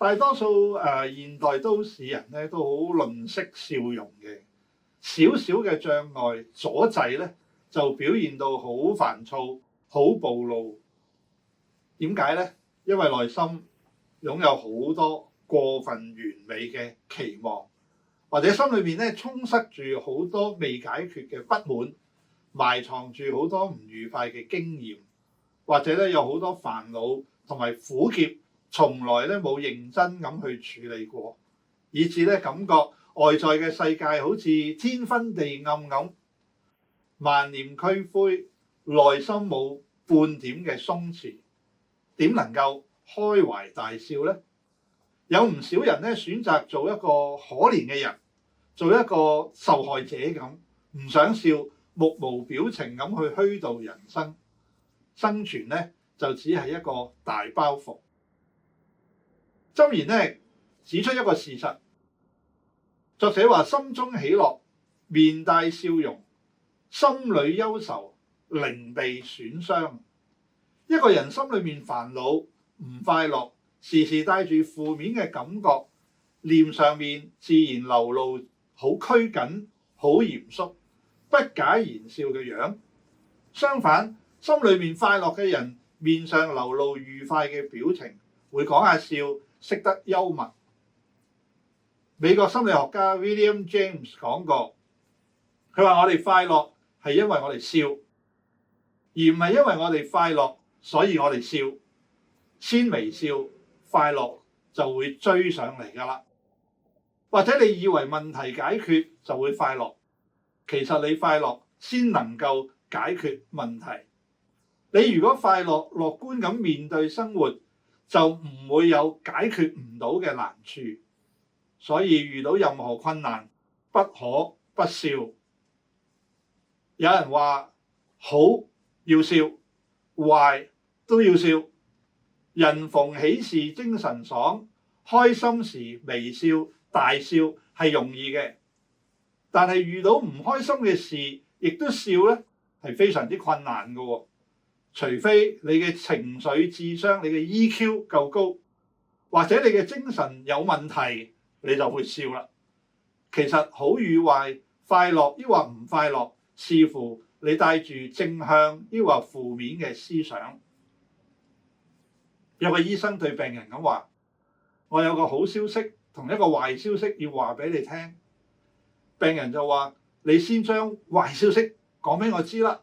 大多數現代都市人咧都好吝嗇笑容嘅，少少嘅障礙阻滯咧就表現到好煩躁、好暴露。點解咧？因為內心擁有好多過分完美嘅期望，或者心裏面咧充塞住好多未解決嘅不滿，埋藏住好多唔愉快嘅經驗，或者咧有好多煩惱同埋苦澀，從來咧冇認真咁去處理過，以致咧感覺外在嘅世界好似天昏地暗咁，萬念俱灰，內心冇半點嘅鬆弛，點能夠開懷大笑呢？有唔少人咧選擇做一個可憐嘅人，做一個受害者咁，唔想笑，目無表情咁去虛度人生，生存咧就只係一個大包袱。箴言咧指出一個事實，作者話：心中喜樂，面帶笑容；心裏憂愁，靈被損傷。一個人心裏面煩惱、唔快樂，時時帶住負面嘅感覺，臉上面自然流露好拘謹、好嚴肅、不假言笑嘅樣。相反，心裏面快樂嘅人，面上流露愉快嘅表情，會講下笑，識得幽默。美國心理學家 William James 講過，佢話：我哋快樂係因為我哋笑，而唔係因為我哋快樂，所以我哋笑。先微笑，快樂就會追上嚟㗎啦。或者你以為問題解決就會快樂，其實你快樂先能夠解決問題。你如果快樂樂觀咁面對生活，就唔會有解決唔到嘅難處。所以遇到任何困難，不可不笑。有人話好要笑，壞都要笑。人逢喜事精神爽，開心時微笑大笑係容易嘅，但係遇到唔開心嘅事，亦都笑咧，係非常之困難嘅喎。除非你嘅情緒智商、你嘅 EQ 夠高，或者你嘅精神有問題，你就會笑啦。其實好與壞、快樂抑或唔快樂，視乎你帶住正向抑或負面嘅思想。有個醫生對病人咁話：我有個好消息同一個壞消息要話俾你聽。病人就話：你先將壞消息講俾我知啦。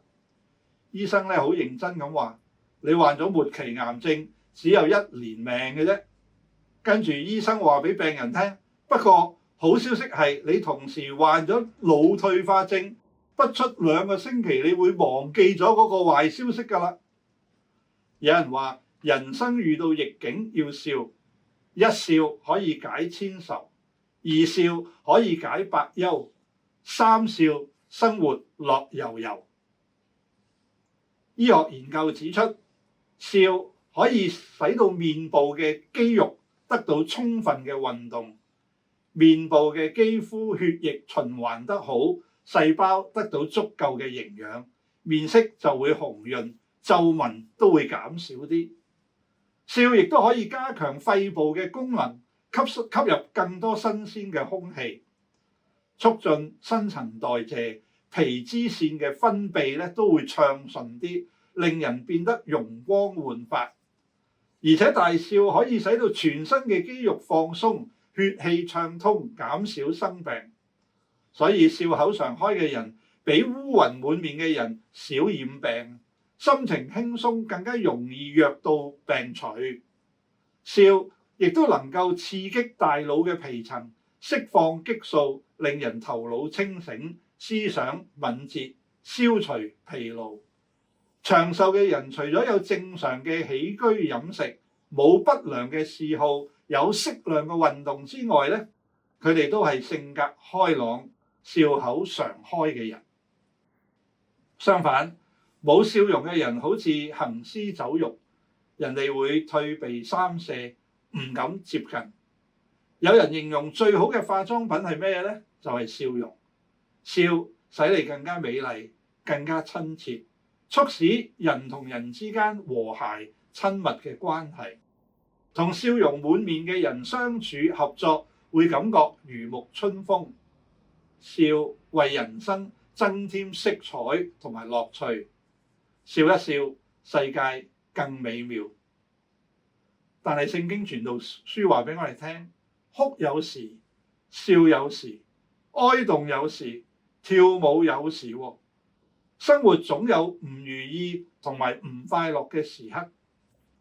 醫生咧好認真咁話：你患咗末期癌症，只有1年命嘅啫。跟住醫生話俾病人聽：不過好消息係你同時患咗腦退化症，不出2個星期你會忘記咗嗰個壞消息㗎啦。有人話：人生遇到逆境要笑，一笑可以解千愁，2笑可以解百憂，3笑生活樂悠悠。醫學研究指出，笑可以使到面部嘅肌肉得到充分嘅運動，面部嘅肌膚血液循環得好，細胞得到足夠嘅營養，面色就會紅潤，皺紋都會減少啲。笑亦都可以加強肺部嘅功能，吸入更多新鮮嘅空氣，促進新陳代謝，皮脂腺嘅分泌咧都會暢順啲，令人變得容光煥發。而且大笑可以使到全身嘅肌肉放鬆，血氣暢通，減少生病。所以笑口常開嘅人，比烏雲滿面嘅人少染病，心情輕鬆，更加容易藥到病除。笑亦都能夠刺激大腦嘅皮層，釋放激素，令人頭腦清醒，思想敏捷，消除疲勞。長壽嘅人除咗有正常嘅起居飲食，冇不良嘅嗜好，有適量嘅運動之外咧，佢哋都係性格開朗、笑口常開嘅人。相反，冇笑容嘅人好似行屍走肉，人哋會退避三舍，唔敢接近。有人形容最好嘅化妝品係咩咧？就係笑容。笑使你更加美麗，更加親切，促使人同人之間和諧親密嘅關係。同笑容滿面嘅人相處合作，會感覺如沐春風。笑為人生增添色彩同埋樂趣，笑一笑，世界更美妙。但係聖經傳道書話俾我哋聽，哭有時，笑有時，哀慟有時，跳舞有時。生活總有唔如意同埋唔快樂嘅時刻，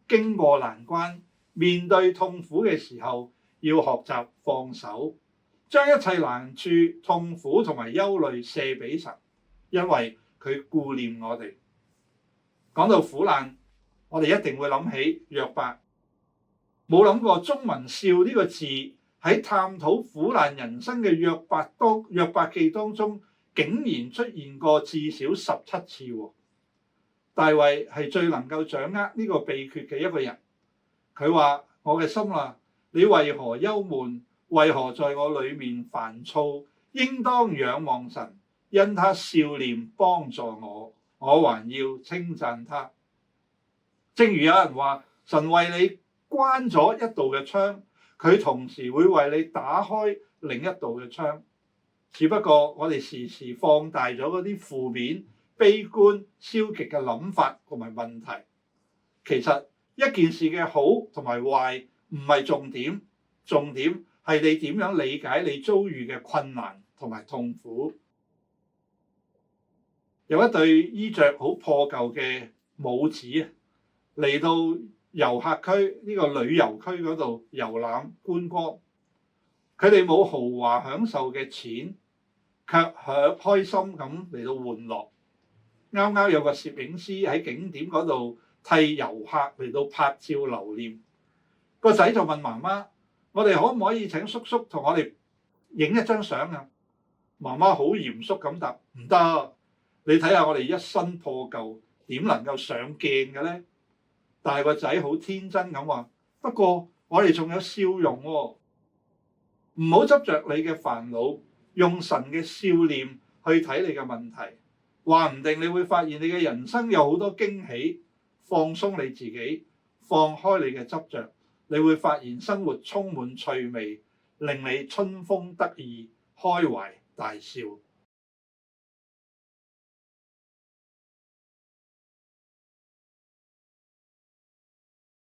經過難關，面對痛苦嘅時候，要學習放手，將一切難處、痛苦同埋憂慮卸俾神，因為佢顧念我哋。講到苦難，我哋一定會諗起約伯，冇諗過中文笑呢個字喺探討苦難人生嘅約伯記當中，竟然出現過至少17次。大衛係最能夠掌握呢個秘訣嘅一個人。佢話：我嘅心啊，你為何憂悶？為何在我裏面煩躁？應當仰望神，因他笑臉幫助我，我還要稱讚他。正如有人話，神為你關咗一道嘅窗，佢同時會為你打開另一道嘅窗。只不過我哋時時放大咗嗰啲負面、悲觀、消極嘅諗法同埋問題。其實一件事嘅好同埋壞唔係重點，重點係你點樣理解你遭遇嘅困難同埋痛苦。有一對衣着好破舊嘅母子嚟到遊客區呢個旅遊區嗰度遊覽觀光，佢哋冇豪華享受嘅錢，卻開心咁嚟到玩樂。啱啱有個攝影師喺景點嗰度替遊客嚟到拍照留念。個仔就問媽媽：我哋可唔可以請叔叔同我哋影一張相啊？媽媽好嚴肅咁答：唔得，你睇下我哋一身破舊，點能夠上鏡嘅咧？但係個仔好天真咁話：不過我哋仲有笑容喎。唔好執着你嘅煩惱，用神嘅笑臉去睇你嘅問題，話唔定你會發現你嘅人生有好多驚喜。放鬆你自己，放開你嘅執着，你會發現生活充滿趣味，令你春風得意，開懷大笑。